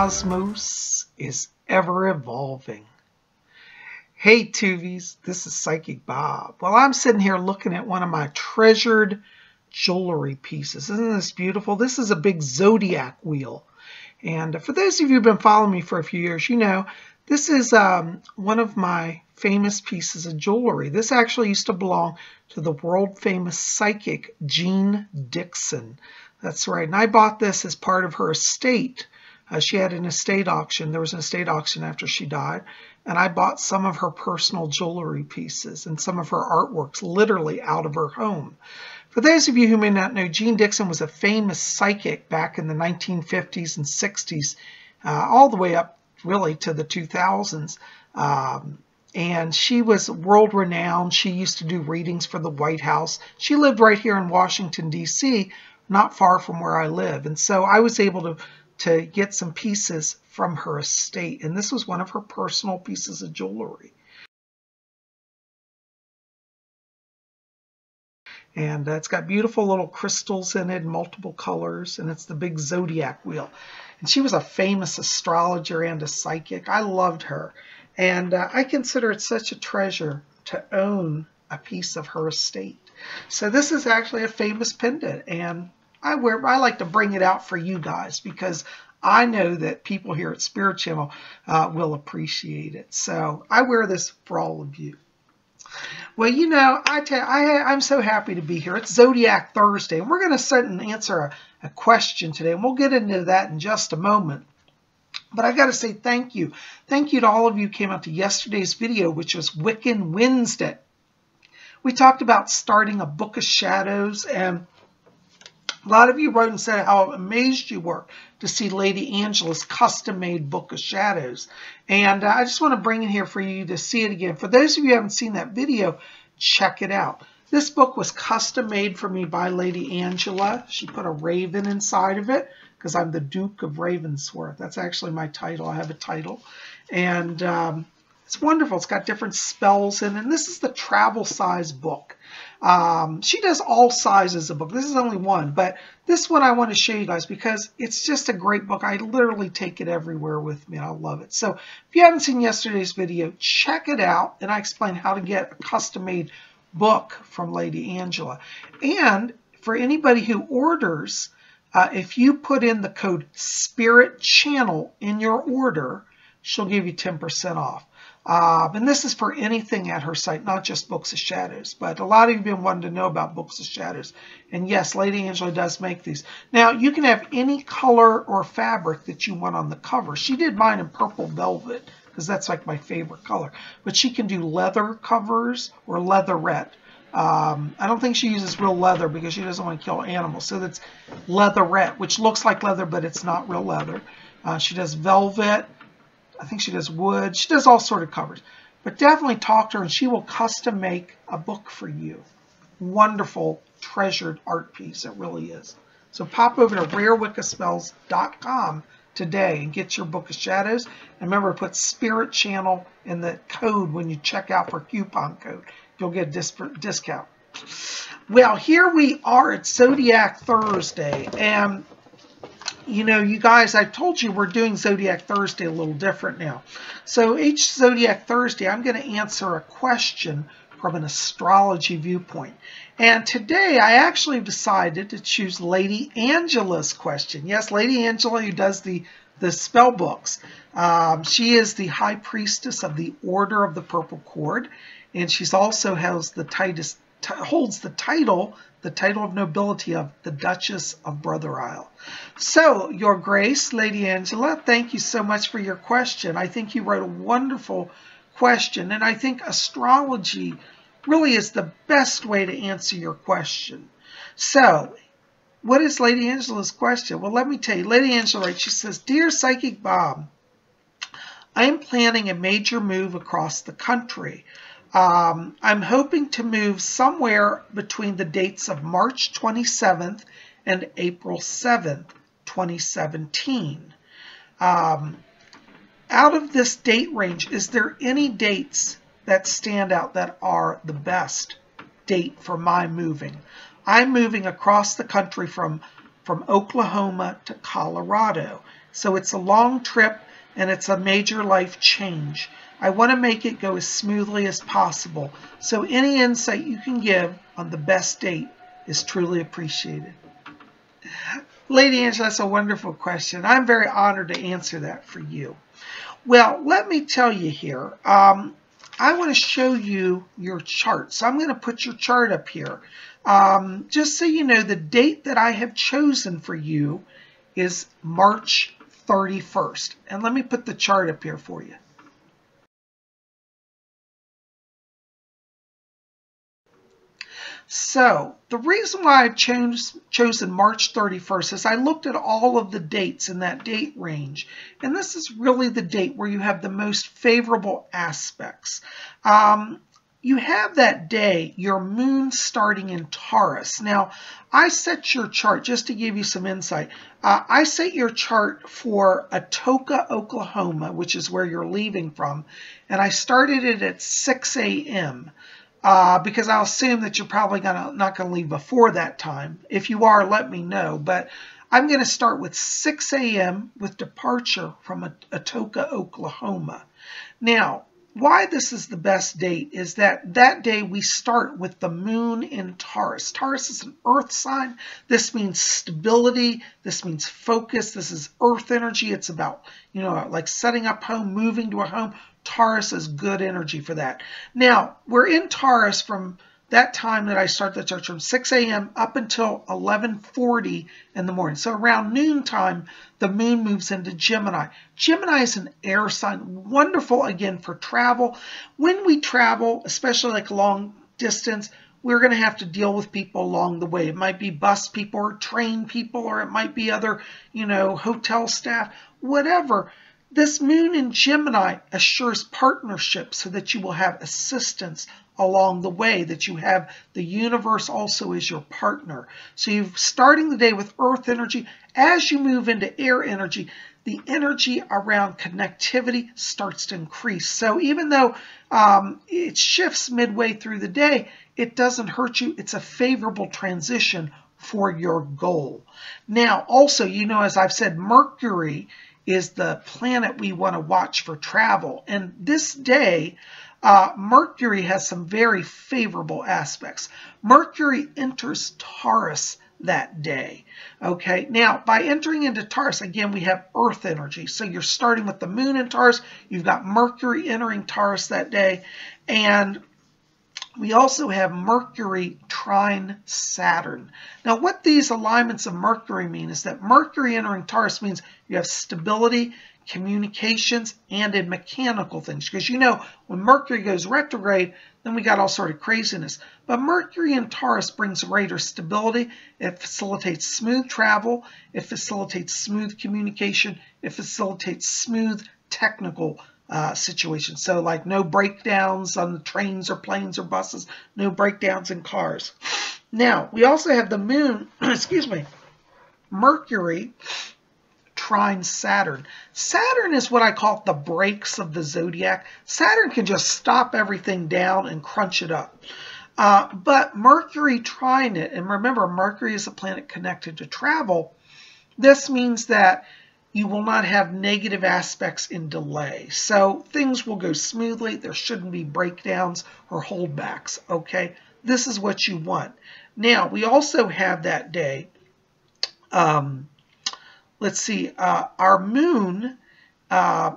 cosmos is ever evolving. Hey Tuvies, this is Psychic Bob. Well, I'm sitting here looking at one of my treasured jewelry pieces. Isn't this beautiful? This is a big Zodiac wheel. And for those of you who've been following me for a few years, you know, this is one of my famous pieces of jewelry. This actually used to belong to the world famous psychic Jean Dixon. That's right. And I bought this as part of her estate. She had an estate auction. There was an estate auction after she died. And I bought some of her personal jewelry pieces and some of her artworks literally out of her home. For those of you who may not know, Jean Dixon was a famous psychic back in the 1950s and 60s, all the way up really to the 2000s. And she was world renowned. She used to do readings for the White House. She lived right here in Washington, D.C., not far from where I live. And so I was able to get some pieces from her estate. And this was one of her personal pieces of jewelry. And it's got beautiful little crystals in it, multiple colors, and it's the big Zodiac wheel. And she was a famous astrologer and a psychic. I loved her. And I consider it such a treasure to own a piece of her estate. So this is actually a famous pendant, and I like to bring it out for you guys because I know that people here at Spirit Channel will appreciate it. So I wear this for all of you. Well, you know, I'm so happy to be here. It's Zodiac Thursday, and we're going to sit and answer a question today, and we'll get into that in just a moment. But I got to say thank you. Thank you to all of you who came out to yesterday's video, which was Wiccan Wednesday. We talked about starting a book of shadows, and a lot of you wrote and said how amazed you were to see Lady Angela's custom-made book of shadows. And I just want to bring it here for you to see it again. For those of you who haven't seen that video, check it out. This book was custom-made for me by Lady Angela. She put a raven inside of it because I'm the Duke of Ravensworth. That's actually my title. I have a title. And it's wonderful. It's got different spells in it. And this is the travel size book. She does all sizes of book. This is only one, but this one I want to show you guys because it's just a great book. I literally take it everywhere with me. I love it. So if you haven't seen yesterday's video, check it out, and I explain how to get a custom-made book from Lady Angela. And for anybody who orders, if you put in the code Spirit Channel in your order, she'll give you 10% off. And this is for anything at her site, not just Books of Shadows. But a lot of you have been wanting to know about Books of Shadows. And yes, Lady Angela does make these. Now, you can have any color or fabric that you want on the cover. She did mine in purple velvet, because that's like my favorite color. But she can do leather covers or leatherette. I don't think she uses real leather because she doesn't want to kill animals. So that's leatherette, which looks like leather, but it's not real leather. She does velvet. I think she does wood. She does all sort of covers. But definitely talk to her, and she will custom make a book for you. Wonderful, treasured art piece. It really is. So pop over to rarewiccaspells.com today and get your Book of Shadows. And remember, put Spirit Channel in the code when you check out for coupon code. You'll get a discount. Well, here we are at Zodiac Thursday. And you know, you guys, I told you we're doing Zodiac Thursday a little different now. So each Zodiac Thursday, I'm going to answer a question from an astrology viewpoint. And today, I actually decided to choose Lady Angela's question. Yes, Lady Angela, who does the spell books. She is the High Priestess of the Order of the Purple Cord. And she's also holds the title of nobility of the Duchess of Brother Isle. So, Your Grace, Lady Angela, thank you so much for your question. I think you wrote a wonderful question, and I think astrology really is the best way to answer your question. So, what is Lady Angela's question? Well, let me tell you. Lady Angela writes, she says, Dear Psychic Bob, I am planning a major move across the country. I'm hoping to move somewhere between the dates of March 27th and April 7th, 2017. Out of this date range, is there any dates that stand out that are the best date for my moving? I'm moving across the country from from Oklahoma to Colorado. So it's a long trip and it's a major life change. I want to make it go as smoothly as possible. So any insight you can give on the best date is truly appreciated. Lady Angela, that's a wonderful question. I'm very honored to answer that for you. Well, let me tell you here. I want to show you your chart. So I'm going to put your chart up here. Just so you know, the date that I have chosen for you is March 31st. And let me put the chart up here for you. So the reason why I've chosen March 31st is I looked at all of the dates in that date range, and this is really the date where you have the most favorable aspects. You have that day, your moon starting in Taurus. Now, I set your chart, just to give you some insight, I set your chart for Atoka, Oklahoma, which is where you're leaving from, and I started it at 6 a.m. Because I'll assume that you're probably not going to leave before that time. If you are, let me know. But I'm going to start with 6 a.m. with departure from Atoka, Oklahoma. Now, why this is the best date is that day we start with the moon in Taurus. Taurus is an earth sign. This means stability. This means focus. This is earth energy. It's about, like setting up home, moving to a home. Taurus is good energy for that. Now, we're in Taurus from that time that I start the chart from 6 a.m. up until 11:40 in the morning. So around noontime, the moon moves into Gemini. Gemini is an air sign, wonderful again for travel. When we travel, especially like long distance, we're going to have to deal with people along the way. It might be bus people or train people, or it might be other, hotel staff, whatever. This moon in Gemini assures partnership so that you will have assistance along the way, that you have the universe also as your partner. So you're starting the day with earth energy. As you move into air energy, the energy around connectivity starts to increase. So even though it shifts midway through the day, it doesn't hurt you. It's a favorable transition for your goal. Now, also, as I've said, Mercury is the planet we want to watch for travel. And this day, Mercury has some very favorable aspects. Mercury enters Taurus that day. Okay, now by entering into Taurus, again, we have earth energy. So you're starting with the moon in Taurus. You've got Mercury entering Taurus that day. And we also have Mercury trine Saturn. Now, what these alignments of Mercury mean is that Mercury entering Taurus means you have stability, communications, and in mechanical things. Because when Mercury goes retrograde, then we got all sort of craziness. But Mercury in Taurus brings greater stability. It facilitates smooth travel. It facilitates smooth communication. It facilitates smooth technical situation. So like no breakdowns on the trains or planes or buses, no breakdowns in cars. Now, we also have the moon, Mercury trine Saturn. Saturn is what I call the brakes of the zodiac. Saturn can just stop everything down and crunch it up. But Mercury trine it, and remember, Mercury is a planet connected to travel. This means that you will not have negative aspects in delay. So things will go smoothly. There shouldn't be breakdowns or holdbacks, okay? This is what you want. Now, we also have that day, let's see, our moon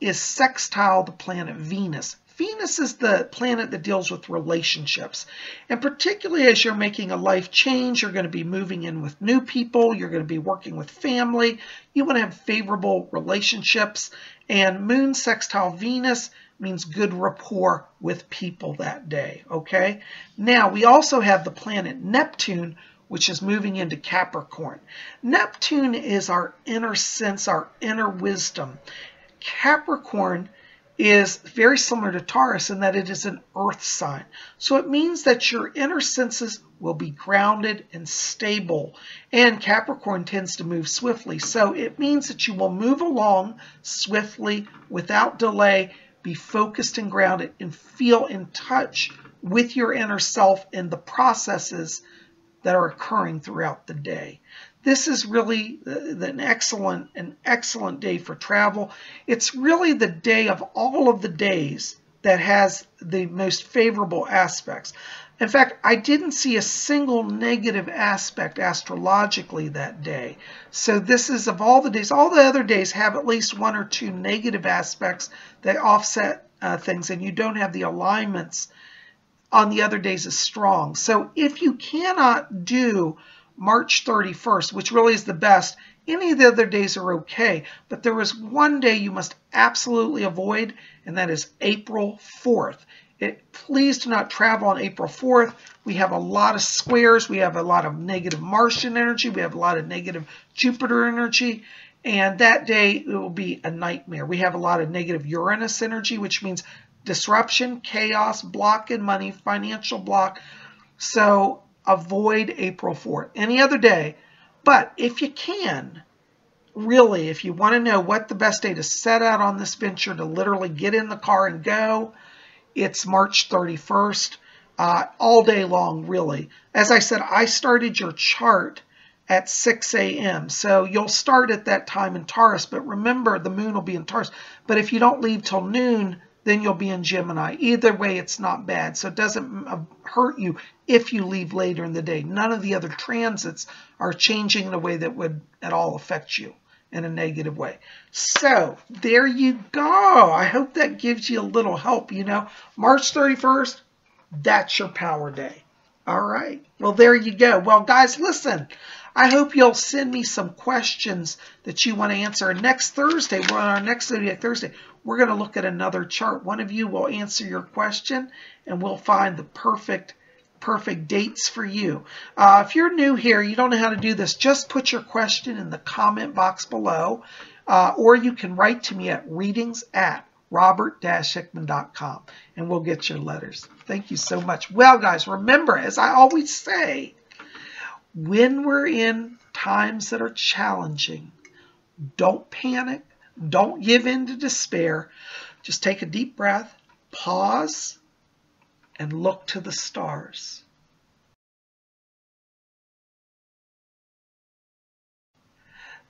is sextile the planet Venus. Venus is the planet that deals with relationships. And particularly as you're making a life change, you're going to be moving in with new people, you're going to be working with family, you want to have favorable relationships. And moon sextile Venus means good rapport with people that day, okay? Now, we also have the planet Neptune, which is moving into Capricorn. Neptune is our inner sense, our inner wisdom. Capricorn is very similar to Taurus in that it is an earth sign. So it means that your inner senses will be grounded and stable. And Capricorn tends to move swiftly. So it means that you will move along swiftly, without delay, be focused and grounded, and feel in touch with your inner self and the processes that are occurring throughout the day. this is really an excellent day for travel. It's really the day of all of the days that has the most favorable aspects. In fact, I didn't see a single negative aspect astrologically that day. So this is of all the days. All the other days have at least one or two negative aspects that offset things, and you don't have the alignments on the other days as strong. So if you cannot do March 31st, which really is the best, any of the other days are okay, but there is one day you must absolutely avoid, and that is April 4th. Please do not travel on April 4th. We have a lot of squares. We have a lot of negative Martian energy. We have a lot of negative Jupiter energy. And that day, it will be a nightmare. We have a lot of negative Uranus energy, which means disruption, chaos, block in money, financial block. So avoid April 4th. Any other day. But if you can, really, if you want to know what the best day to set out on this venture, to literally get in the car and go, it's March 31st, all day long, really. As I said, I started your chart at 6 a.m. So you'll start at that time in Taurus, but remember the moon will be in Taurus. But if you don't leave till noon, then you'll be in Gemini. Either way, it's not bad. So it doesn't hurt you if you leave later in the day. None of the other transits are changing in a way that would at all affect you in a negative way. So there you go. I hope that gives you a little help. You know, March 31st, that's your power day. All right. Well, there you go. Well, guys, listen. I hope you'll send me some questions that you want to answer. Next Thursday, we're on our next Zodiac Thursday, we're going to look at another chart. One of you will answer your question, and we'll find the perfect dates for you. If you're new here, you don't know how to do this, just put your question in the comment box below, or you can write to me at readings@robert-hickman.com, and we'll get your letters. Thank you so much. Well, guys, remember, as I always say, when we're in times that are challenging, don't panic. Don't give in to despair. Just take a deep breath, pause, and look to the stars.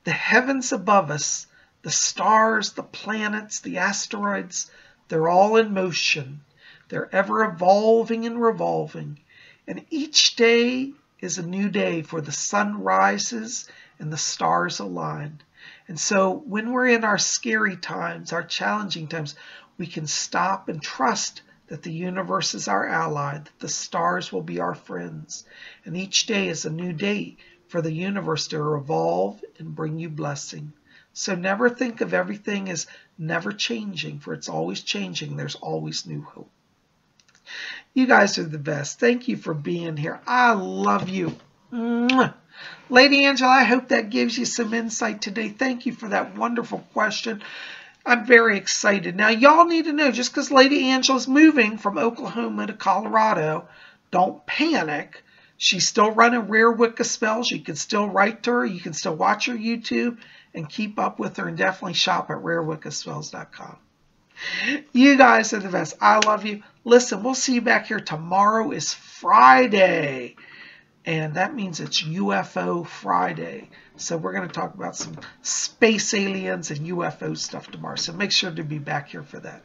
The heavens above us, the stars, the planets, the asteroids, they're all in motion. They're ever evolving and revolving. And each day is a new day, for the sun rises and the stars align. And so when we're in our scary times, our challenging times, we can stop and trust that the universe is our ally, that the stars will be our friends. And each day is a new day for the universe to evolve and bring you blessing. So never think of everything as never changing, for it's always changing. There's always new hope. You guys are the best. Thank you for being here. I love you. Mwah. Lady Angela, I hope that gives you some insight today. Thank you for that wonderful question. I'm very excited. Now, y'all need to know, just because Lady Angela's moving from Oklahoma to Colorado, don't panic. She's still running Rare Wicca spells. You can still write to her. You can still watch her YouTube and keep up with her, and definitely shop at rarewiccaspells.com. You guys are the best. I love you. Listen, we'll see you back here. Tomorrow is Friday, and that means it's UFO Friday. So we're going to talk about some space aliens and UFO stuff tomorrow. So make sure to be back here for that.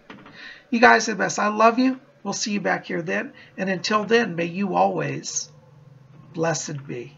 You guys are the best. I love you. We'll see you back here then. And until then, may you always blessed be.